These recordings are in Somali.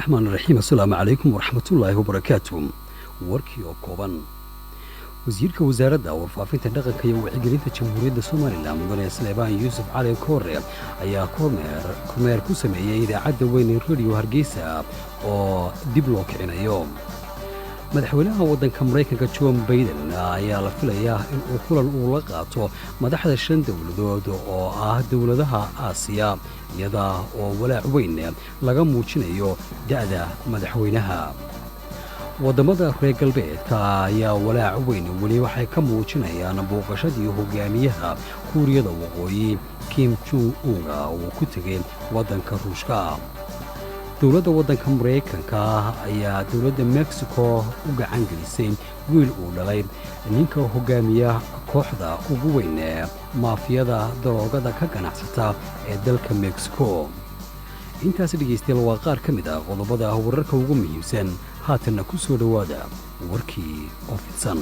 الرحمن الرحيم. السلام عليكم ورحمة الله وبركاته. warkii oo kooban wasiirka wasaaradda warfaafinta dhaqanka iyo wacyigelinta jamhuuriyadda Soomaaliland mudane Sleebaan Yuusuf Cali Koore ayaa kormeer ku sameeyay idaacadda weyn ee Radio Hargeysa oo dib loo kicinayo. madaxweynaha waddanka Mareykanka Joe Biden ayaa la filayaa in uu kulan uu la qaato madaxda shan dawladood oo ah dawladaha Aasiya iyada oo walaac weyn laga muujinayo da'da madaxweynaha. wadamada reer galbeedka ayaa walaac weyn weli waxay ka muujinayaan booqashadii hogaamiyaha Kuuriyada Waqooyi Kim Jong-un oo ku tagay waddanka Ruushka. dawladda waddanka Mareykanka ayaa dawladda Mexico u gacan gelisay wiil uu dhalay ninka hogaamiya kooxda ugu weyn ee maafiyada daroogada ka ganacsata ee dalka Mexico. intaas dhegeystayaal waa qaar ka mid ah qodobada wararka ugu muhiimsan haatanna ku soo dhawaada warkii oo fidsan.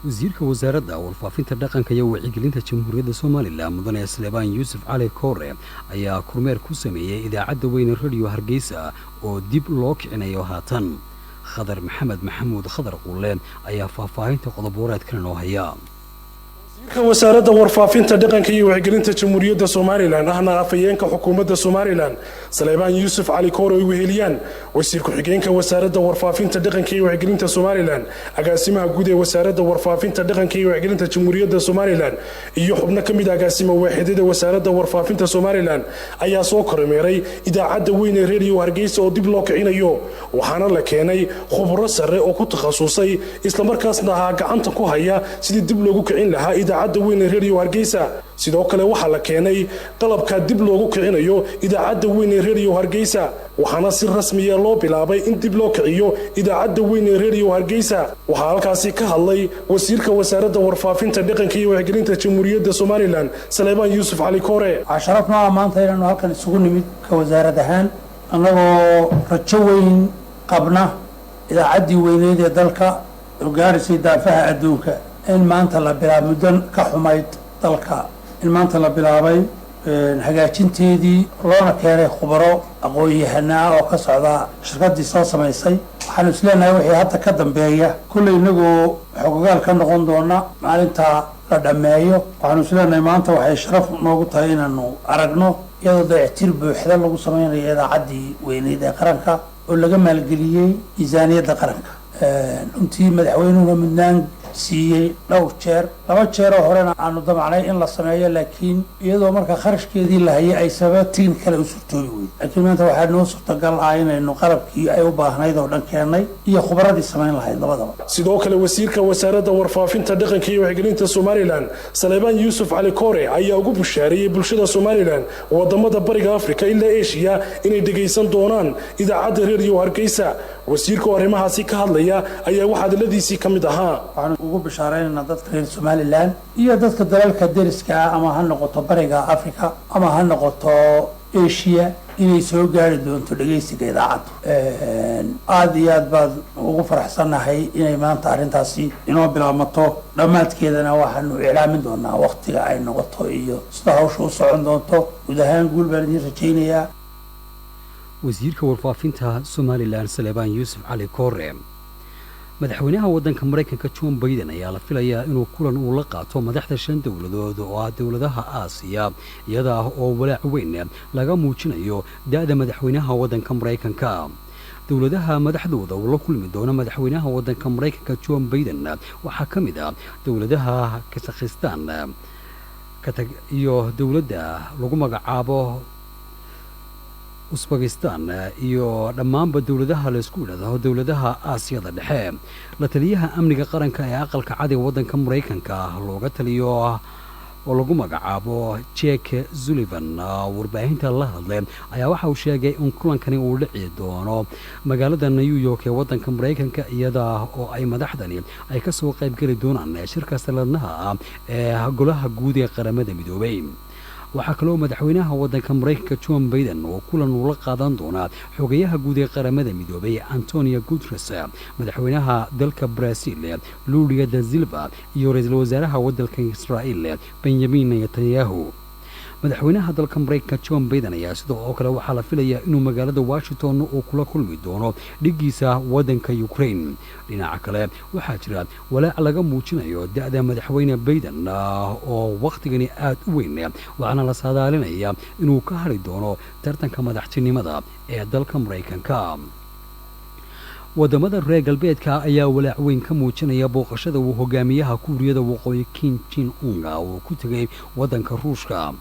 wasiirka wasaaradda warfaafinta dhaqanka iyo wacyigelinta jamhuuriyadda Soomaaliland mudane Sleebaan Yuusuf Cali Koore ayaa kormeer ku sameeyay idaacadda weyn ee Radio Hargeysa oo dib loo kicinayo haatan. khadar maxamed maxamuud khadar quuleen ayaa faahfaahinta qodob-wareedkan noo haya. wasaaradda warfaafinta dhaqanka iyo wacyigelinta jamhuuriyadda Soomaaliland ahna afayeenka xukuumadda Soomaaliland Sleebaan Yuusuf Cali Koore oo weheliyaan wasiir ku-xigeenka wasaaradda warfaafinta dhaqanka iyo wacyigelinta Soomaaliland agaasimaha guud ee wasaaradda warfaafinta dhaqanka iyo wacyigelinta jamhuuriyadda Soomaaliland iyo xubno ka mid ah agaasima waaxidada wasaaradda warfaafinta Soomaaliland ayaa soo kormeeray idaacadda weyn ee Radio Hargeysa oo dib loo kicinayo waxaana la keenay khubaro sare oo ku takhasusay isla markaasna gacanta ku haya sidii dib loogu kicin lahaa idaacadda weyn ee Radio Hargeysa. sidoo kale waxaa la keenay qalabka dib loogu kicinayo idaacadda weyn ee Radio Hargeysa waxaana si rasmi ah loo bilaabay in dib loo kiciyo idaacadda weyn ee Radio Hargeysa. waxaa halkaasi ka hadlay wasiirka wasaaradda warfaafinta dhaqanka iyo wacyigelinta jamhuuriyadda Soomaaliland Sleebaan Yuusuf Cali Koore. casharafna maanta inaanu halkan isugu nimid ka wasaarad ahaan annagoo rajo weyn qabna idaacaddii weyneed ee dalka oo gaarisay daafaha adduunka in maanta la bilaabay muddo ka xumayd dalka in maanta la bilaabay hagaajinteedii loona keenay khubaro aqoon-yahanaa oo ka socda shirkaddii soo samaysay. waxaanu isleenahay wixii hadda ka dambeeya kulley inagoo xogogaal ka noqon doona maalinta la dhammeeyo. waxaanu isleenahay maanta waxay sharaf noogu tahay inaanu aragno iyadoo dayactir buuxda lagu samaynayo idaacaddii weyneed ee qaranka oo laga maalgeliyey miisaaniyadda qaranka. runtii madaxweynuhuna mudnaan siiyey dhowr jeer laba jeer oo horena aanu damacnay in la sameeyo laakiin iyadoo marka kharashkeedii la hayay ay sababtiin kale u suurtoobi weyn. laakiin maanta waxaa noo suurtagal ah inaynu qalabkii ay u baahnayd oo dhan keennay iyo khubradii samayn lahayd labadaba. sidoo kale wasiirka wasaaradda warfaafinta dhaqanka iyo wacyigelinta Soomaaliland Sleebaan Yuusuf Cali Koore ayaa ugu bushaareeyay bulshada Soomaaliland wadamada bariga Afrika ilaa Aasiya inay dhageysan doonaan idaacadda Radio Hargeysa. wasiirka arrimahaasi ka hadlaya ayaa waxaadladiisii ka mid ahaa ugu bishaaraynayna dadka reer Soomaaliland iyo dadka dalalka deriska ama ha noqoto bariga Afrika ama ha noqoto Aasiya inay soo gaari doonto dhageysiga idaacadda. aad iyo aad baad ugu faraxsanahay inay maanta arrintaasi inoo bilaabmato dhammaadkeedana waxaanu iclaamin doonaa waqtiga ay noqoto iyo sida hawsha u socon doonto. guud ahaan guul baan idin rajaynayaa. wasiirka warfaafinta Soomaaliland Sleebaan Yuusuf Cali Koore. madaxweynaha waddanka Mareykanka Joe Biden ayaa la filayaa inuu kulan uu la qaato madaxda shan dawladood oo ah dawladaha Aasiya iyada oo walaac weyn laga muujinayo da'da madaxweynaha waddanka Mareykanka. dawladaha madaxdooda oo la kulmi doona madaxweynaha waddanka Mareykanka Joe Biden waxaa ka mid ah dawladaha Kazakhstan iyo dawladda lagu magacaabo Uzbekistan iyo dhammaanba dawladaha la isku yiraahdo dawladaha Aasiyada dhexe. la taliyaha amniga qaranka ee aqalka cad ee waddanka Mareykanka looga taliyo oo lagu magacaabo Jake Sullivan warbaahinta la hadlay ayaa waxa uu sheegay in kulankani uu dhici doono magaalada New York ee waddanka Mareykanka iyada oo ay madaxdani ay ka soo qayb gali doonaan shirka sanadlaha ah ee golaha guud ee qaramada midoobay. waxaa kaloo madaxweynaha waddanka maraykanka john baiden oo kulan ula qaadan doonaa xogayaha guud ee qaramada midoobay antonio guteres madaxweynaha dalka brazil lulia da silva iyo ra-iisul wasaaraha waddanka israa'iil benyamin netanyahu madaxweynaha dalka maraykanka john baiden ayaa sidoo oo kale waxaa la filayaa inuu magaalada washington uu kula kulmi doono dhiggiisa waddanka ukraine dhinaca kale waxaa jira walaac laga muujinayo da-da madaxweyne baiden oo wakhtigani aad u weyn waxaana la saadaalinaya inuu ka hari doono tartanka madaxtinimada ee dalka maraykanka wadamada reer galbeedka ayaa walaac weyn ka muujinaya booqashada uu hogaamiyaha kuuriyada waqooyi kim jin unga uu ku tegay waddanka ruushka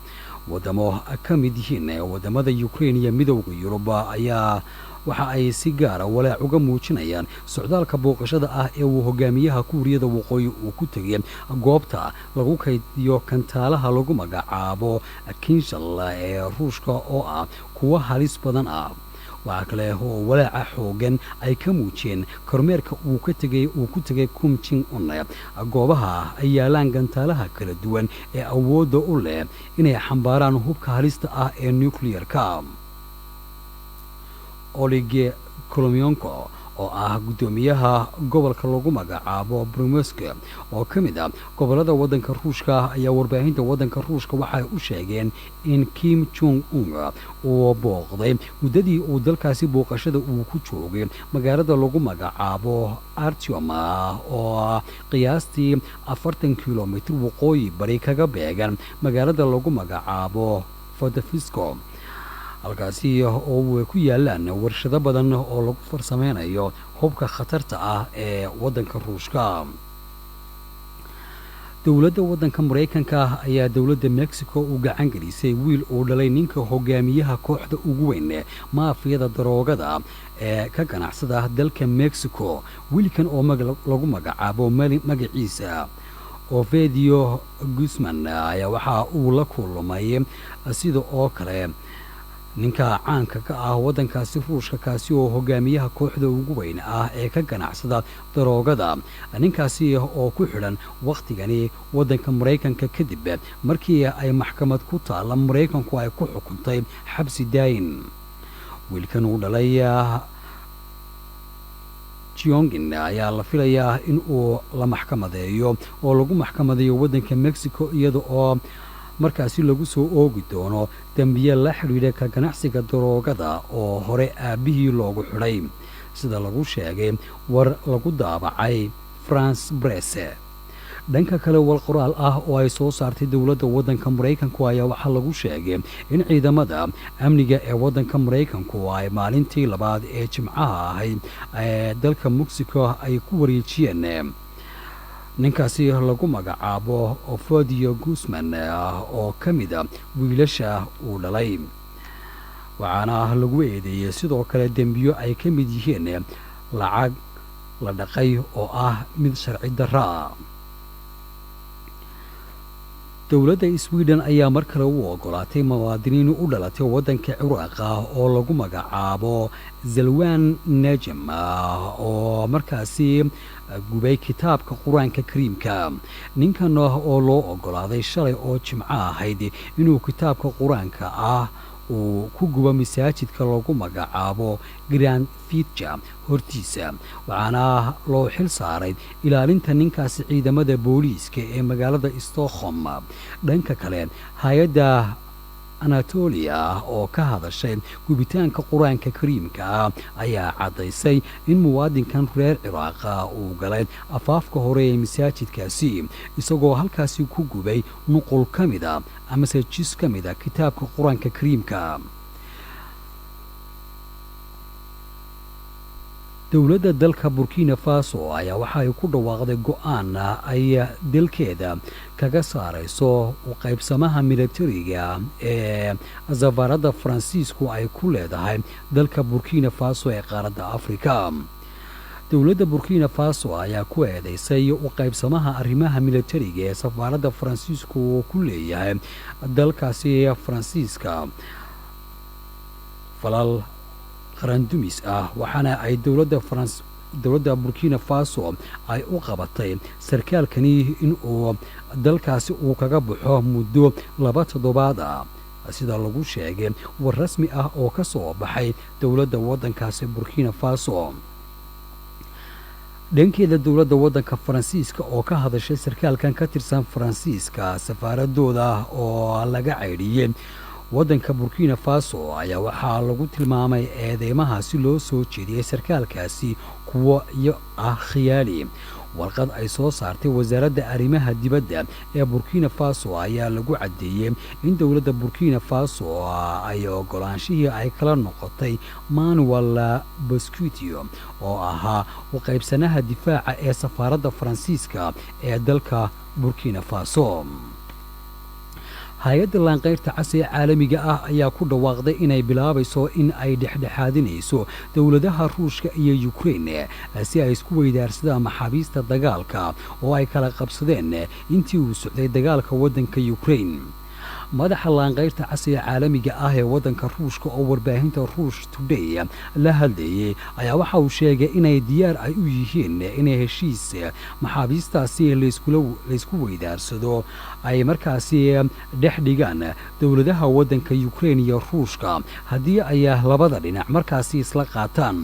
wadamo ka mid yihiin wadamada ukraine iyo midowda yurub ayaa waxa ay si gaara walaac uga muujinayaan socdaalka booqashada ah ee uu hogaamiyaha kuuriyada waqooyi uu ku tegay goobta lagu kaydiyo kantaalaha lagu magacaabo kinshal ee ruushka oo ah kuwa halis badan ah waxaa kale oo walaaca xoogan ay ka muujiyeen kormeerka uu ku tegay kum jing un goobaha ay yaalaan gantaalaha kala duwan ee awoodda u leh inay xambaaraan hubka halista ah ee nuclear-ka olige kolomyonko oo ah guddoomiyaha gobolka lagu magacaabo brumosk oo ka mid ah gobollada waddanka ruushka ayaa warbaahinta waddanka ruushka waxay u sheegeen in kim jong un uu booqday muddadii uu dalkaasi booqashada uu ku joogay magaalada lagu magacaabo artyom oo qiyaastii 40 kilomitir waqooyi bari kaga beegan magaalada lagu magacaabo fodafisko halkaasi oo ku yaalaan warshado badan oo lagu farsameynayo hubka khatarta ah ee waddanka ruushka dowladda waddanka maraykanka ayaa dowladda mexico u gacan gelisay wiil uu dhalay ninka hogaamiyaha kooxda ugu weyn maafiyada daroogada ee ka ganacsada dalka mexico wiilkan oo lagu magacaabo magaciisa ovidio guzman ayaa waxa uu la kulmay sida oo kale ninka caanka ka ah waddankaasi ruushka kaasi oo hogaamiyaha kooxda ugu weyn ah ee ka ganacsada daroogada ninkaasi oo ku xidhan wakhtigani waddanka maraykanka kadib markii ay maxkamad ku taalla maraykanku ay ku xukuntay xabsi daayin wiilkan uu dhalay jiongin ayaa la filayaa in uu la maxkamadeeyo oo lagu maxkamadeeyo waddanka mexico iyada oo markaasi lagu soo oogi doono dembiye la xidhiidha ka ganacsiga daroogada oo hore aabbihii loogu xidhay sida lagu sheegay war lagu daabacay france bresse dhanka kale wal qoraal ah oo ay soo saartay dowladda waddanka maraykanku ayaa waxaa lagu sheegay in ciidamada amniga ee waddanka maraykanku ay maalintii labaad ee jimcaha ahayd ee dalka mexico ay ku wareejiyeen ninkaasi lagu magacaabo ovidio guzman oo ka mid a wiilasha uu dhalay waxaana lagu eedeeyey sidoo kale dembiyo ay ka mid yihiin lacag la dhaqay oo ah mid sharci darro ah dowladda sweden ayaa mar kale u ogolaatay muwaadiniin u dhalatay waddanka ciraaq oo lagu magacaabo zalwan najem oo markaasi gubay kitaabka qur-aanka kariimka ninkan oo loo ogolaaday shalay oo jimco ahayd inuu kitaabka qur-aanka ah uu ku gubo masaajidka lagu magacaabo grand fitja hortiisa waxaana loo xil saaray ilaalinta ninkaasi ciidamada booliiska ee magaalada stockholm dhanka kale hay-adda anatolia oo ka hadashay gubitaanka qur-aanka kariimka ayaa caddaysay in muwaadinkan reer ciraaqa uu galay afaafka hore ee masaajidkaasi isagoo halkaasi ku gubay nuqul ka mida amase jis ka mida kitaabka qur-aanka kariimka dowladda dalka burkina faso ayaa waxa ay ku dhawaaqday go-aan ay dalkeeda kaga saarayso u qaybsamaha militariga ee safaaradda faransiisku ay ku leedahay dalka burkina faso ee qaaradda afrika dowladda burkina faso ayaa ku eedaysay u qaybsamaha arrimaha militariga ee safaaradda faransiisku uu ku leeyahay dalkaasi faransiiska falal qarandumis ah waxaana ay dowladda dowladda burkina faso ay u qabatay sarkaalkani in uu dalkaasi uu kaga baxo muddo 2 toddobaad ah sida lagu sheegay war rasmi ah oo ka soo baxay dowladda waddankaasi burkina faso dhankeeda dowladda waddanka faransiiska oo ka hadashay sarkaalkan ka tirsan faransiiska safaaradooda oo laga caydhiyey waddanka burkina faso ayaa waxaa lagu tilmaamay eedeymahaasi loo soo jeediyey sarkaalkaasi kuwo iyo ah khiyaali warqad ay soo saartay wasaaradda arrimaha dibadda ee burkina faso ayaa lagu caddeeyey in dowladda burkina faso ay ogolaanshihii ay kala noqotay manuel boscutio oo ahaa u qaybsanaha difaaca ee safaaradda faransiiska ee dalka burkina faso hay-adda laanqayrta cas ee caalamiga ah ayaa ku dhawaaqday inay bilaabayso in ay dhexdhexaadinayso dowladaha ruushka iyo yukrain si ay isku weydaarsadaan maxaabiista dagaalka oo ay kala qabsadeen intii uu socday dagaalka waddanka yukrain madaxa laanqayrta cas ee caalamiga ah ee waddanka ruushka oo warbaahinta ruush today la hadlayey ayaa waxa uu sheegay inay diyaar ay u yihiin inay heshiis maxaabiistaasi laysku weydaarsado ay markaasi dhex dhigaan dowladaha waddanka yukrain iyo ruushka haddii ay labada dhinac markaasi isla qaataan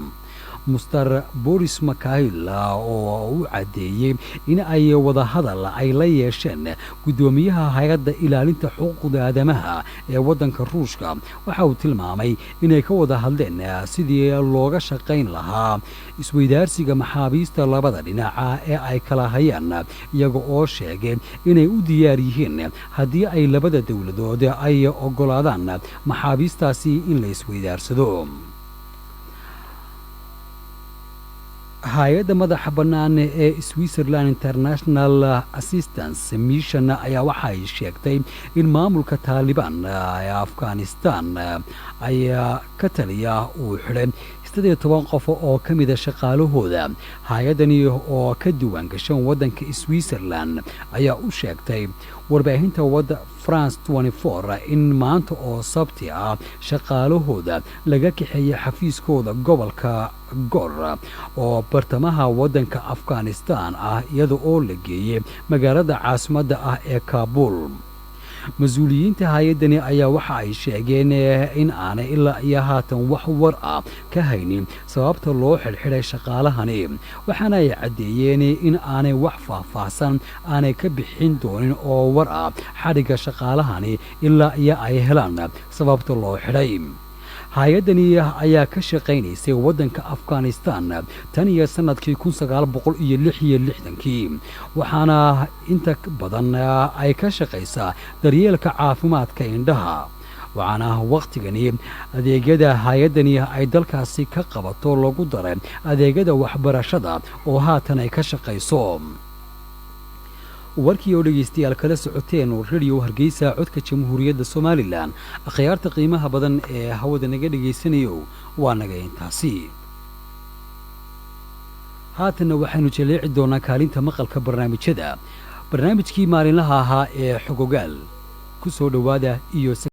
muster boris mikhail oo u caddeeyey in ay wadahadal ay la yeesheen guddoomiyaha hay-adda ilaalinta xuquuqda aadamaha ee waddanka ruushka waxa uu tilmaamay inay ka wada hadleen sidii looga shaqayn lahaa isweydaarsiga maxaabiista labada dhinaca ee ay kala hayaan iyaga oo sheegay inay u diyaar yihiin haddii ay labada dowladood ay oggolaadaan maxaabiistaasi in la isweydaarsado hay-adda madaxa bannaan ee switzerland international assistance mission ayaa waxa ay sheegtay in maamulka taalibaan ee afghanistan ayaa ka taliya uu xidhay 18 qof oo ka mida shaqaalahooda hay-addani oo ka duwan gashan waddanka switzerland ayaa u sheegtay warbaahinta wadda France 24 in maanta oo sabti ah shaqaalahooda laga kaxeeyay xafiiskooda gobolka Gor oo bartamaha waddanka Afghanistan ah iyada oo la geeyay magaalada caasimadda ah ee Kabul mas-uuliyiinta hay-addani ayaa waxa ay sheegeen in aanay ilaa iyo haatan wax war ah ka haynin sababta loo xidhxidhay shaqaalahani waxaana ay caddeeyeen in aanay wax faahfaahsan aanay ka bixin doonin oo war ah xadhigga shaqaalahani ilaa iyo ay helaan sababta loo xidhay hay-addani ayaa ka shaqaynaysay waddanka Afghanistan tan iyo sanadkii 1966 waxaana inta badan ay ka shaqaysaa daryeelka caafimaadka indhaha waxaana waqtigani adeegyada hay-addani ay dalkaasi ka qabato lagu daray adeegyada waxbarashada oo haatan ay ka shaqayso warkii oo dhegeystayaal kala socoteen radio Hargeysa codka Jamhuuriyadda Soomaaliland akhyaarta qiimaha badan ee hawada naga dhageysanayo waa naga intaasi haatan waxaanu jaleeci doonaa kaalinta maqalka barnaamijyada barnaamijkii maalinlaha ahaa ee xogogaal ku soo dhawaada iyo